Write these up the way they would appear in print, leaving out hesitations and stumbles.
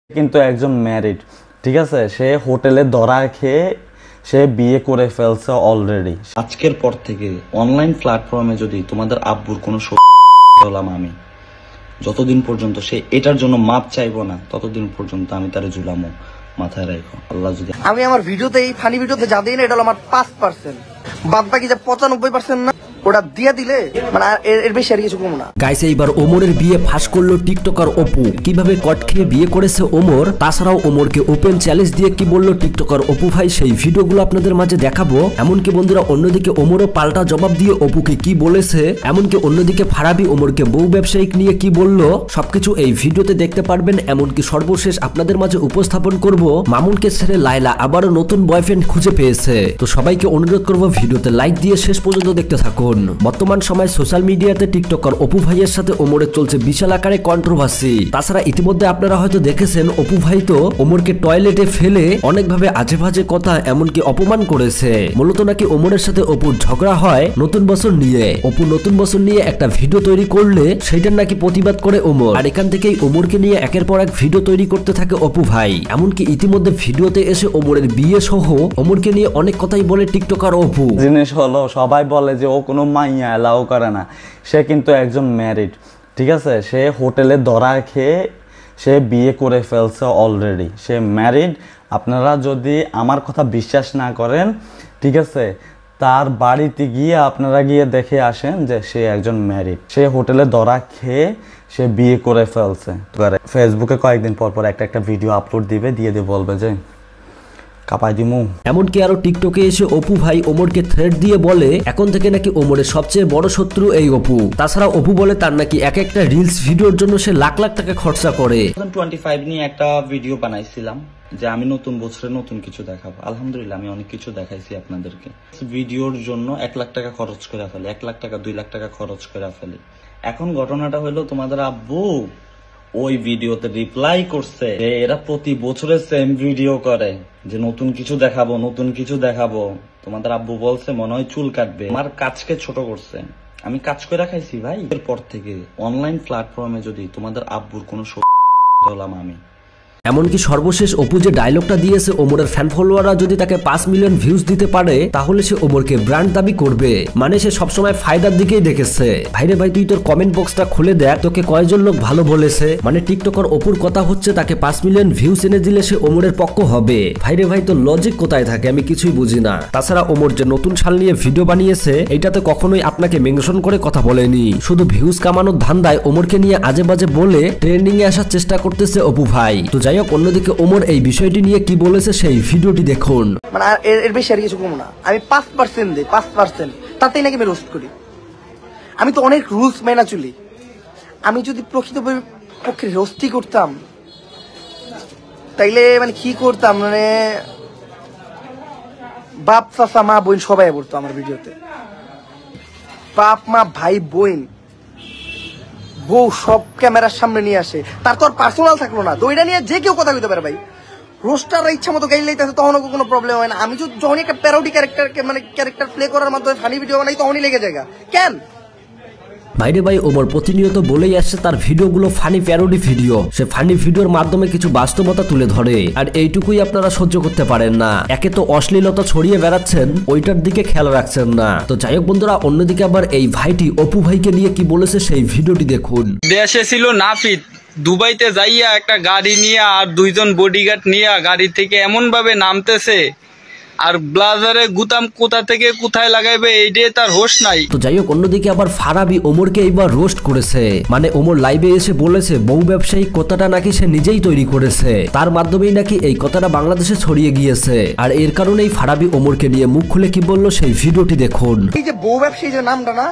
কিন্তু একজন ম্যারিড, ঠিক আছে, সে হোটেলে ধরা খেয়ে সে বিয়ে করে ফেলছে অলরেডি। আজকের পর থেকে অনলাইন প্ল্যাটফর্মে যদি তোমাদের আব্বুর কোনো হলাম আমি, যতদিন পর্যন্ত সে এটার জন্য মাপ চাইবো না ততদিন পর্যন্ত আমি তারে ঝুলামো। মাথায় রাখো, আল্লাহ যদি আমি আমার ভিডিওতে এই ফানি ভিডিওতে যা দিই না এটা হলো আমার 5%, বাদ বাকি যে 95% না ওটা দিয়ে দিলে মানে এর বেশি আর কিছু কমো না। গাইস, এইবার ওমরের বিয়ে ফাঁস করলো টিকটকার অপু। কিভাবে কট খেয়ে বিয়ে করেছে ওমর, তাছাড়াও ওমরকে ওপেন চ্যালেঞ্জ দিয়ে কি বললো টিকটকার অপু ভাই, সেই ভিডিওগুলো আপনাদের মাঝে দেখাবো। এমনকি বন্ধুরা অন্যদিকে ওমরও পাল্টা জবাব দিয়ে অপুকে কি বলেছে, এমনকি অন্যদিকে ফারাবি ওমরকে বউ ব্যবসায়িক নিয়ে কি বললো, সবকিছু এই ভিডিওতে দেখতে পারবেন। এমনকি সর্বশেষ আপনাদের মাঝে উপস্থাপন করব মামুনকে ছেড়ে লাইলা আবারও নতুন বয়ফ্রেন্ড খুঁজে পেয়েছে। তো সবাইকে অনুরোধ করবো ভিডিওতে লাইক দিয়ে শেষ পর্যন্ত দেখতে থাকুন। বর্তমান সময় সোশ্যাল মিডিয়াতে টিকটকার অপু ভাইয়ের সাথে ওমরের চলছে বিশাল আকারে কন্ট্রোভার্সি। তাছাড়া ইতিমধ্যে আপনারা হয়তো দেখেছেন অপু ভাই তো ওমরকে টয়লেটে ফেলে অনেকভাবে আজে বাজে কথা এমনকি অপমান করেছে। মূলত নাকি ওমরের সাথে অপুর ঝগড়া হয় নতুন বছর নিয়ে। অপু নতুন বছর নিয়ে একটা ভিডিও তৈরি করলে সেইটার নাকি প্রতিবাদ করে ওমর, আর এখান থেকেই ওমরকে নিয়ে একের পর এক ভিডিও তৈরি করতে থাকে অপু ভাই। এমনকি ইতিমধ্যে ভিডিওতে এসে ওমরের বিয়ে সহ ওমরকে নিয়ে অনেক কথাই বলে টিকটকার অপু। জিনিস হলো, সবাই বলে যে ও কোনো মাইয়া এলাও করে না, সে কিন্তু একজন ম্যারিড, ঠিক আছে, সে হোটেলে ধরা খেয়ে সে বিয়ে করে ফেলছে অলরেডি, সে ম্যারিড। আপনারা যদি আমার কথা বিশ্বাস না করেন, ঠিক আছে, তার বাড়িতে গিয়ে আপনারা গিয়ে দেখে আসেন যে সে একজন ম্যারিড, সে হোটেলে ধরা খেয়ে সে বিয়ে করে ফেলছে। ফেসবুকে কয়েকদিন পর পর একটা ভিডিও আপলোড দিবে, দিয়ে বলবে যে কাপাই দিমু। এমনকি আরো টিকটকে এসে অপু ভাই ওমরকে থ্রেট দিয়ে বলে এখন থেকে নাকি ওমরের সবচেয়ে বড় শত্রু এই অপু। তাছাড়া অপু বলে তার নাকি এক একটা রিলস ভিডিওর জন্য সে লাখ লাখ টাকা খরচা করে। 2025 নিয়ে একটা ভিডিও বানাইছিলাম যে আমি নতুন বছরে নতুন কিছু দেখাবো। আলহামদুলিল্লাহ আমি অনেক কিছু দেখাইছি আপনাদেরকে। ভিডিওর জন্য 1 লাখ টাকা খরচ করে ফেলি, 1 লাখ টাকা 2 লাখ টাকা খরচ করে ফেলি। এখন ঘটনাটা হলো তোমাদের আব্বু ওই ভিডিওতে রিপ্লাই করছে যে এরা প্রতি বছরে সেম ভিডিও করে যে নতুন কিছু দেখাবো নতুন কিছু দেখাবো। তোমাদের আব্বু বলছে মনে হয় চুল কাটবে, আমার কাজকে ছোট করছে। আমি কাজ করে রাখাইছি ভাই। এরপর থেকে অনলাইন প্ল্যাটফর্মে যদি তোমাদের আব্বুর কোনো হলাম আমি। এমনকি সর্বশেষ অপু যে ডায়লগটা দিয়েছে ওমরের ফ্যান ফলোয়াররা যদি তাকে 5 মিলিয়ন ভিউজ দিতে পারে তাহলে সে ওমরকে ব্র্যান্ড দাবি করবে। মানে সে সবসময় ফায়দার দিকেই দেখেছে। ভাইরে ভাই, তুই তোর কমেন্ট বক্সটা খুলে দেখ, তোকে কয়জন লোক ভালো বলেছে। মানে টিকটকার অপুর কথা হচ্ছে তাকে 5 মিলিয়ন ভিউজ এনে দিলে সে ওমরের পক্ষ হবে। ভাইরে ভাই, তোর লজিক কোথায় থাকে আমি কিছুই বুঝি না। তাছাড়া ওমর যে নতুন সাল নিয়ে ভিডিও বানিয়েছে এটাতে কখনোই আপনাকে মেনশন করে কথা বলেনি, শুধু ভিউজ কামানোর ধান্দায় ওমরকে নিয়ে আজে বাজে বলে ট্রেন্ডিং এ আসার চেষ্টা করতেছে অপু ভাই। তো যাই হোক, অন্যদিকে ওমর এই বিষয়টি নিয়ে কি বলেছে সেই ভিডিওটি দেখুন। মানে এর বেশি আর কিছু কমো না। আমি 5% দিই, 5%, তাতেই নাকি আমি রোস্ট করি। আমি তো অনেক রুলস মেনা চলি। আমি যদি প্রকৃত পক্ষে রোস্টই করতাম তাইলে মানে কি করতাম, মানে বাপ চাচা মা বোন সবাই বলতো আমার ভিডিওতে। বাপ মা ভাই বোন বউ সব ক্যামেরার সামনে নিয়ে আসে, তার তো আর পার্সোনাল থাকলো না, দইটা নিয়ে যে কেউ কথা কইতে পারে ভাই। রোস্টাররা ইচ্ছা মতো গাইলে তখন কোনো প্রবলেম হয় না। আমি যখনই একটা প্যারোডি ক্যারেক্টার প্লে করার মাধ্যমে ফানি ভিডিও বানাই তখনই লেগে যায় কেন। ভাইরে ভাই, ওমর প্রতিনিয়ত বলেই আসছে তার ভিডিওগুলো ফানি প্যারোডি ভিডিও। সে ফানি ভিডিওর মাধ্যমে কিছু বাস্তবতা তুলে ধরে, আর এইটুকুই আপনারা সহ্য করতে পারেন না। একে তো অশ্লীলতা ছড়িয়ে বেড়াচ্ছেন, ওইটার দিকে খেয়াল রাখছেন না। তো যাই হোক বন্ধুরা, অন্যদিকে আবার এই ভাইটি অপু ভাইকে নিয়ে কি বলেছে সেই ভিডিওটি দেখুন। দেশে ছিল নাফিদ, দুবাইতে যাইয়া একটা গাড়ি নিয়ে আর 2 জন বডিগার্ড নিয়ে গাড়ি থেকে এমন ভাবে নামতেছে আর ব্লাজারে গুতাম কোথা থেকে কোথায় লাগাইবে এইটাই তার হোশ নাই। তো যাই হোক, অন্যদিকে আবার ফারাবি ওমরকে এইবার রোস্ট করেছে। মানে ওমর লাইভে এসে বলেছে বউ ব্যবসায়ী কথাটা নাকি সে নিজেই তৈরি করেছে, তার মাধ্যমেই নাকি এই কথাটা বাংলাদেশে ছড়িয়ে গিয়েছে। আর এর কারণেই ফারাবি ওমরকে নিয়ে মুখ খুলে কি বললো সেই ভিডিওটি দেখুন। এই যে বউ ব্যবসায়ী যে নামটা না,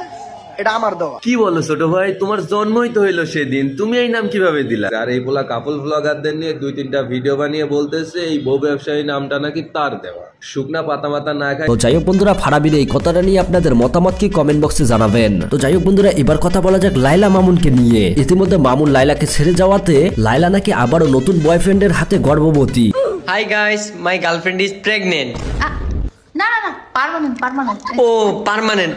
এটা আমার দেওয়া। কি বলো ছোট ভাই, তোমার জন্মই তো হইলো সেদিন, তুমি এই নাম কিভাবে দিলা? আর এই বলা কাপল ব্লগারদের নিয়ে 2-3টা ভিডিও বানিয়ে বলতেছে এই বউ ব্যবসায়ী নামটা নাকি তার দেওয়া। শুকনা পাতা মাতা না খায়। তো যাই হোক বন্ধুরা, ফারাবির এই কথাটা নিয়ে আপনাদের মতামত কি কমেন্ট বক্সে জানাবেন। তো যাই হোক বন্ধুরা, এবার কথা বলা যাক লাইলা মামুনকে নিয়ে। ইতিমধ্যে মামুন লাইলাকে ছেড়ে যাওয়াতে লাইলা নাকি আবারও নতুন বয়ফ্রেন্ডের হাতে গর্ভবতী। Hi guys, my girlfriend is pregnant. না না না, পার্মানেন্ট। Oh, permanent.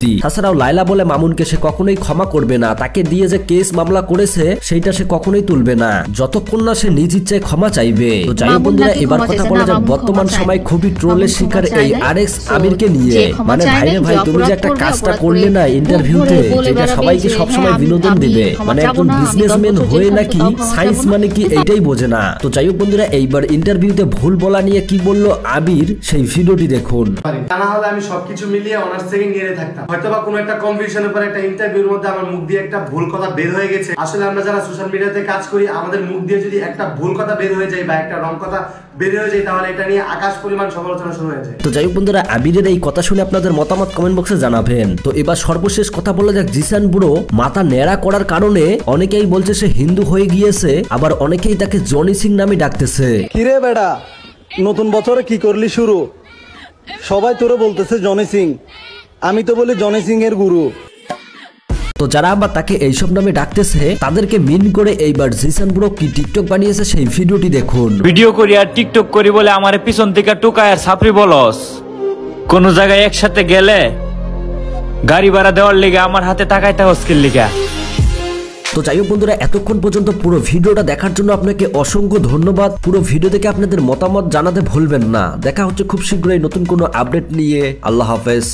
ব্যক্তি। তাছাড়াও লাইলা বলে মামুনকে সে কখনোই ক্ষমা করবে না, তাকে দিয়ে যে কেস মামলা করেছে সেইটা সে কখনোই তুলবে না যতক্ষণ না সে নিজ ইচ্ছায় ক্ষমা চাইবে। তো যাই হোক বন্ধুরা, এবার কথা বলা যাক বর্তমান সময় খুবই ট্রোলের শিকার এই আরএক্স আমিরকে নিয়ে। মানে ভাইরে ভাই, তুমি যে একটা কাজটা করলে না ইন্টারভিউতে, যেটা সবাইকে সবসময় বিনোদন দিবে, মানে একজন বিজনেসম্যান হয়ে নাকি সায়েন্স মানে কি এইটাই বোঝে না। তো যাই হোক বন্ধুরা, এইবার ইন্টারভিউতে ভুল বলা নিয়ে কি বললো আবির সেই ভিডিওটি দেখুন। তা না হলে আমি সবকিছু মিলিয়ে অনার্স সেকেন্ড ইয়ারে থাকতাম। হয়তোবা কোনো একটা কম্পিটিশনের পর একটা ইন্টারভিউর মধ্যে আমার মুখ দিয়ে একটা ভুল কথা বের হয়ে গেছে। আসলে আমরা যারা সোশ্যাল মিডিয়াতে কাজ করি, আমাদের মুখ দিয়ে যদি একটা ভুল কথা বের হয়ে যায় বা একটা রং কথা বের হয়ে যায়, তাহলে এটা নিয়ে আকাশ পরিমাণ সমালোচনা শুরু হয়ে যায়। তো যাই হোক বন্ধুরা, আবিরের এই কথা শুনে আপনাদের মতামত কমেন্ট বক্সে জানাবেন। তো এবার সর্বশেষ কথা বলা যাক জিসান বুড়ো মাথা ন্যাড়া করার কারণে অনেকেই বলছে সে হিন্দু হয়ে গিয়েছে, আবার অনেকেই তাকে জনি সিং নামে ডাকতেছে। কিরে বেড়া, নতুন বছরে কি করলি শুরু? সবাই তোরে বলতেছে জনি সিং, আমি তো বলি জনি সিং এর গুরু। তো যারা আবার তাকে এইসব নামে ডাকতেছে তাদেরকে মিন করে এইবার জিসান ব্রো কি টিকটক বানিয়েছে সেই ভিডিওটি দেখুন। ভিডিও করি আর টিকটক করি বলে আমার পিছন থেকে টুকায় আর সাপড়ি বলস। কোন জায়গায় একসাথে গেলে গাড়ি ভাড়া দেওয়ার লিগে আমার হাতে টাকাইতে হস্কিল লিগা। তো যাই হোক বন্ধুরা, এতক্ষণ পর্যন্ত পুরো ভিডিওটা দেখার জন্য আপনাকে অসংখ্য ধন্যবাদ। পুরো ভিডিও থেকে আপনাদের মতামত জানাতে ভুলবেন না। দেখা হচ্ছে খুব শীঘ্রই নতুন কোনো আপডেট নিয়ে। আল্লাহ হাফেজ।